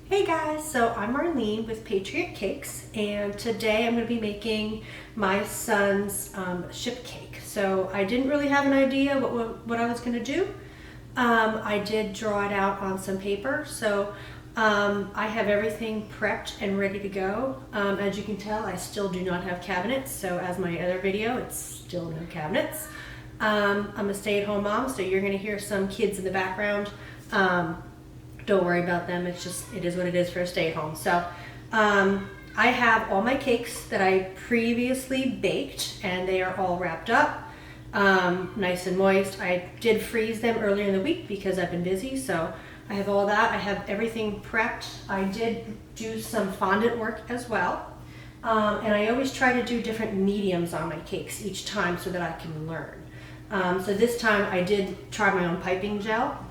Hey guys, so I'm Marlene with Patriot Cakes, and today I'm going to be making my son's ship cake. So I didn't really have an idea what I was going to do. I did draw it out on some paper, so I have everything prepped and ready to go. As you can tell, I still do not have cabinets, so as my other video, it's still no cabinets. I'm a stay-at-home mom, so you're going to hear some kids in the background. Don't worry about them. It is what it is for a stay-at-home. So I have all my cakes that I previously baked, and they are all wrapped up, nice and moist. I did freeze them earlier in the week because I've been busy, so I have all that. I have everything prepped. I did do some fondant work as well, and I always try to do different mediums on my cakes each time so that I can learn. So this time I did try my own piping gel.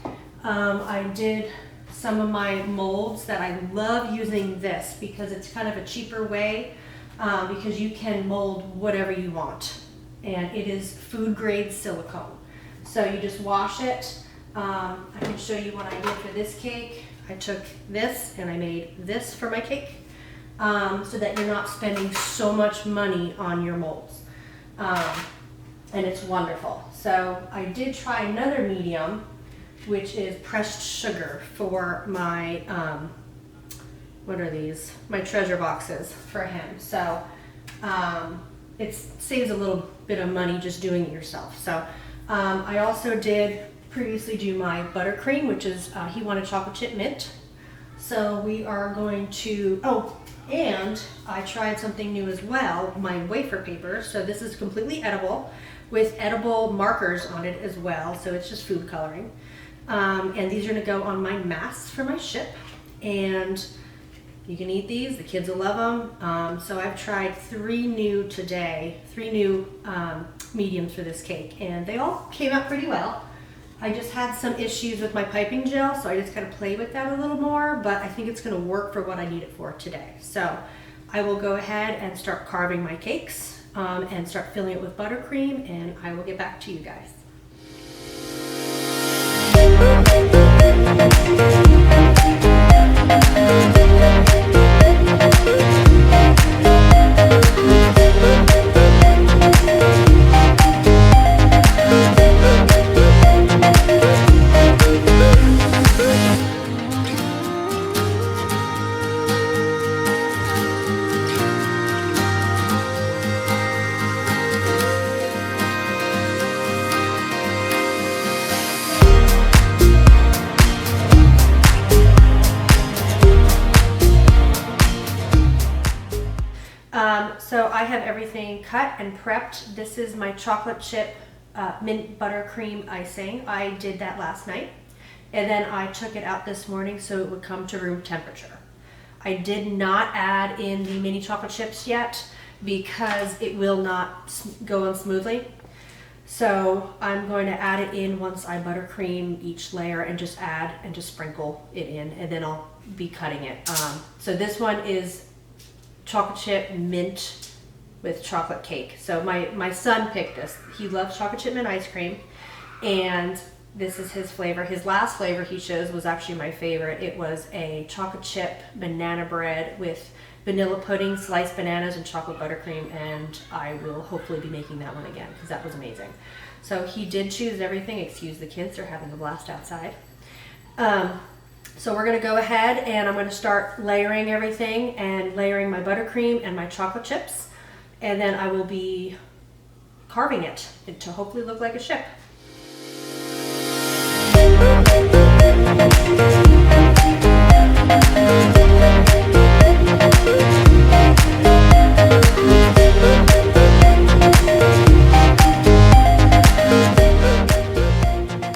I did some of my molds that I love using this because it's kind of a cheaper way because you can mold whatever you want, and it is food grade silicone. So you just wash it. I can show you what I did for this cake. I took this and I made this for my cake so that you're not spending so much money on your molds, and it's wonderful. So I did try another medium, which is pressed sugar for my, what are these? My treasure boxes for him. So it saves a little bit of money just doing it yourself. So I also did previously do my buttercream, which is, he wanted chocolate chip mint. So we are going to, oh, and I tried something new as well, my wafer paper. So this is completely edible with edible markers on it as well. So it's just food coloring. And these are going to go on my masks for my ship, and you can eat these. The kids will love them. So I've tried three new mediums for this cake, and they all came out pretty well. I just had some issues with my piping gel, so I just kind of played with that a little more, but I think it's going to work for what I need it for today. So I will go ahead and start carving my cakes and start filling it with buttercream, and I will get back to you guys. So I have everything cut and prepped. This is my chocolate chip mint buttercream icing. I did that last night, and then I took it out this morning so it would come to room temperature. I did not add in the mini chocolate chips yet because it will not go on smoothly. So I'm going to add it in once I buttercream each layer and just add and just sprinkle it in, and then I'll be cutting it. So this one is chocolate chip mint with chocolate cake. So my son picked this. He loves chocolate chip mint ice cream, and this is his flavor. His last flavor he chose was actually my favorite. It was a chocolate chip banana bread with vanilla pudding, sliced bananas, and chocolate buttercream, and I will hopefully be making that one again because that was amazing. So he did choose everything. Excuse the kids, they're having a blast outside. So we're going to go ahead and I'm going to start layering everything and layering my buttercream and my chocolate chips, and then I will be carving it to hopefully look like a ship.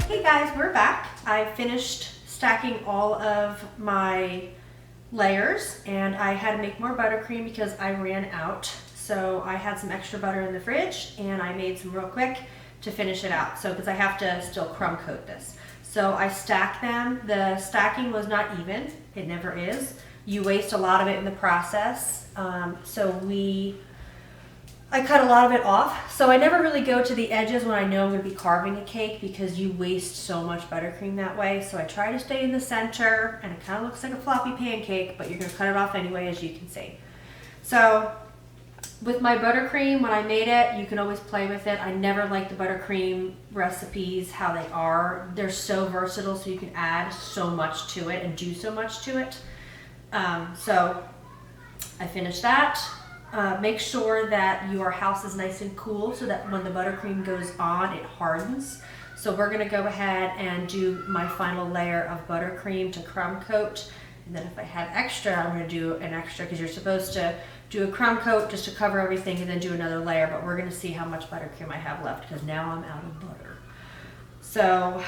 Hey guys, we're back. I finished stacking all of my layers, and I had to make more buttercream because I ran out. So I had some extra butter in the fridge, and I made some real quick to finish it out. So because I have to still crumb coat this. So I stacked them. The stacking was not even. It never is. You waste a lot of it in the process. So I cut a lot of it off. So I never really go to the edges when I know I'm going to be carving a cake because you waste so much buttercream that way. So I try to stay in the center, and it kind of looks like a floppy pancake, but you're going to cut it off anyway, as you can see. So with my buttercream, when I made it, you can always play with it. I never like the buttercream recipes how they are. They're so versatile, so you can add so much to it and do so much to it. So I finished that. Make sure that your house is nice and cool so that when the buttercream goes on, it hardens. So we're gonna go ahead and do my final layer of buttercream to crumb coat. And then if I have extra, I'm gonna do an extra, because you're supposed to do a crumb coat just to cover everything and then do another layer, but we're gonna see how much buttercream I have left because now I'm out of butter. So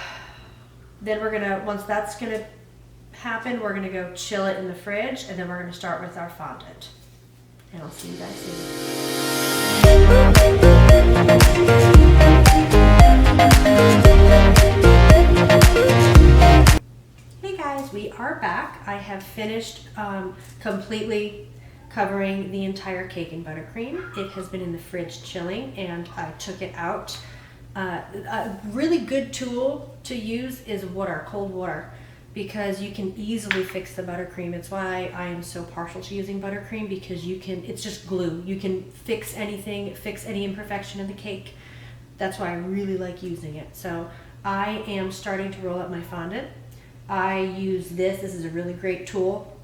then we're gonna, once that's gonna happen, we're gonna go chill it in the fridge, and then we're gonna start with our fondant. And I'll see you guys soon. Hey guys, we are back. I have finished completely covering the entire cake in buttercream. It has been in the fridge chilling, and I took it out. A really good tool to use is water, cold water, because you can easily fix the buttercream. It's why I am so partial to using buttercream, because you can, it's just glue. You can fix anything, fix any imperfection in the cake. That's why I really like using it. So I am starting to roll up my fondant. I use this. This is a really great tool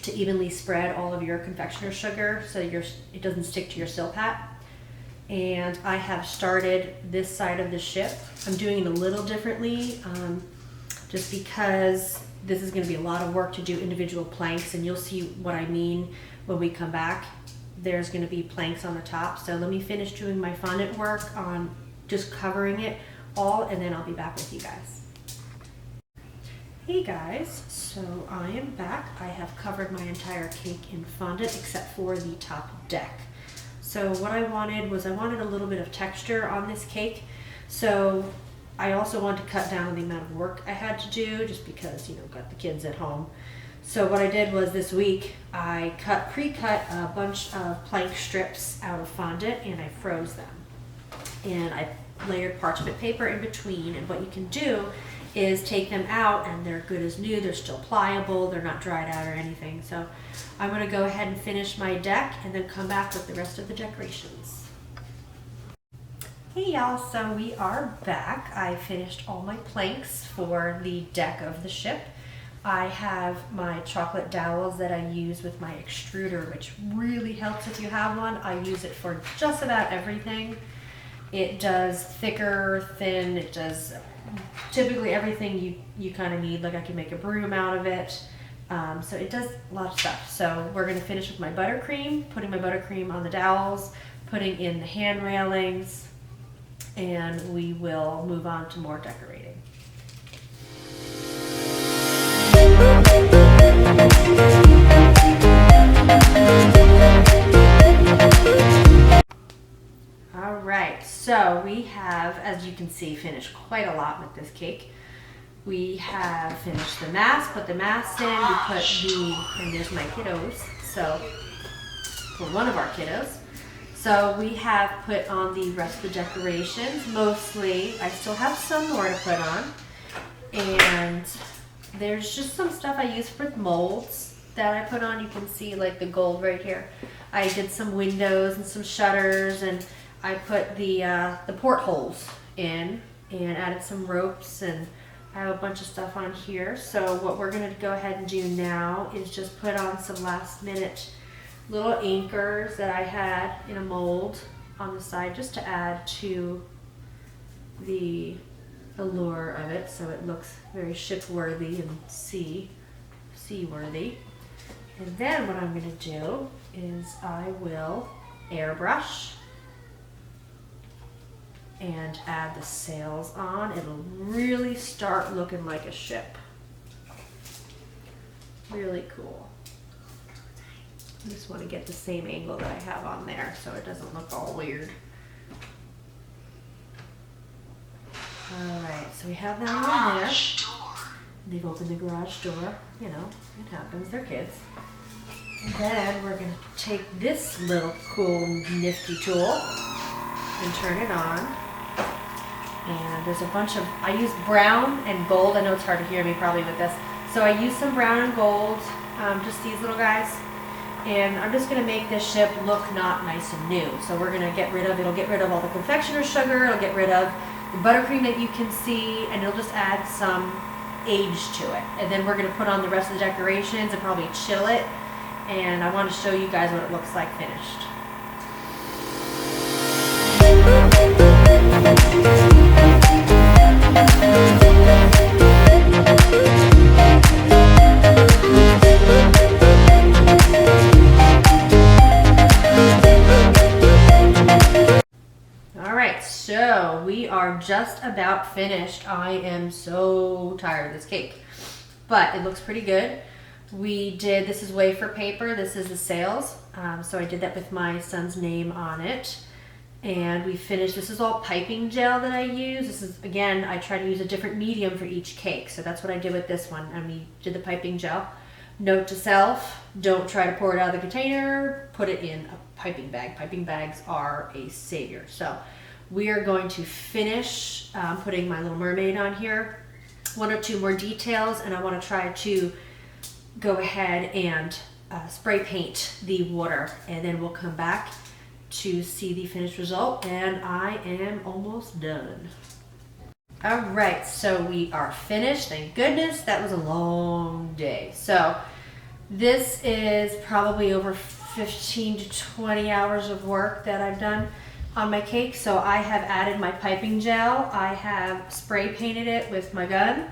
to evenly spread all of your confectioner's sugar so it doesn't stick to your silpat. And I have started this side of the ship. I'm doing it a little differently. Just because this is going to be a lot of work to do individual planks, and you'll see what I mean when we come back. There's going to be planks on the top. So let me finish doing my fondant work on just covering it all, and then I'll be back with you guys. Hey guys, so I am back. I have covered my entire cake in fondant except for the top deck. So what I wanted was, I wanted a little bit of texture on this cake. So I also wanted to cut down on the amount of work I had to do, just because, you know, got the kids at home. So what I did was, this week I pre-cut a bunch of plank strips out of fondant, and I froze them. And I layered parchment paper in between, and what you can do is take them out and they're good as new. They're still pliable, they're not dried out or anything. So I'm gonna go ahead and finish my deck and then come back with the rest of the decorations. Hey y'all, so we are back. I finished all my planks for the deck of the ship. I have my chocolate dowels that I use with my extruder, which really helps if you have one. I use it for just about everything. It does thicker, thin, it does typically everything you kind of need. Like I can make a broom out of it. So it does a lot of stuff. So we're gonna finish with my buttercream, putting my buttercream on the dowels, putting in the hand railings, and we will move on to more decorating. All right, so we have, as you can see, finished quite a lot with this cake. We have finished the mask, put the mask in, we put and there's my kiddos, so, for one of our kiddos. So we have put on the rest of the decorations. Mostly, I still have some more to put on. And there's just some stuff I use for molds that I put on. You can see like the gold right here. I did some windows and some shutters, and I put the portholes in and added some ropes, and I have a bunch of stuff on here. So what we're gonna go ahead and do now is just put on some last minute little anchors that I had in a mold on the side, just to add to the allure of it, so it looks very ship-worthy and sea-worthy. And then what I'm going to do is I will airbrush and add the sails on. It'll really start looking like a ship. Really cool. I just want to get the same angle that I have on there so it doesn't look all weird. Alright, so we have that on there. They've opened the garage door. You know, it happens. They're kids. Then we're going to take this little cool nifty tool and turn it on. And there's a bunch of, I use brown and gold. I know it's hard to hear me probably with this. So I use some brown and gold, just these little guys. And I'm just going to make this ship look not nice and new. So we're going to get rid of, it'll get rid of all the confectioner's sugar, it'll get rid of the buttercream that you can see, and it'll just add some age to it. And then we're going to put on the rest of the decorations and probably chill it. And I want to show you guys what it looks like finished. So we are just about finished. I am so tired of this cake, but it looks pretty good. This is wafer paper. This is the sails. So I did that with my son's name on it. And we finished, this is all piping gel that I use. This is, again, I try to use a different medium for each cake. So that's what I did with this one. And we did the piping gel. Note to self, don't try to pour it out of the container. Put it in a piping bag. Piping bags are a savior. So we are going to finish putting my little mermaid on here. One or two more details, and I want to try to go ahead and spray paint the water, and then we'll come back to see the finished result, and I am almost done. All right, so we are finished. Thank goodness. That was a long day. So this is probably over 15 to 20 hours of work that I've done on my cake. So I have added my piping gel. I have spray painted it with my gun.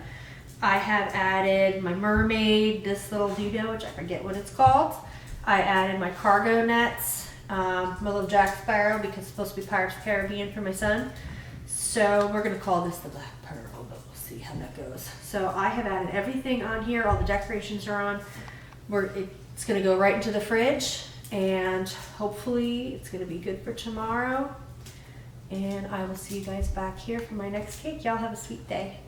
I have added my mermaid, this little doodle, which I forget what it's called. I added my cargo nets, my little Jack Sparrow, because it's supposed to be Pirates of the Caribbean for my son. So we're gonna call this the Black Pearl, but we'll see how that goes. So I have added everything on here. All the decorations are on. It's gonna go right into the fridge, and hopefully it's gonna be good for tomorrow. And I will see you guys back here for my next cake. Y'all have a sweet day.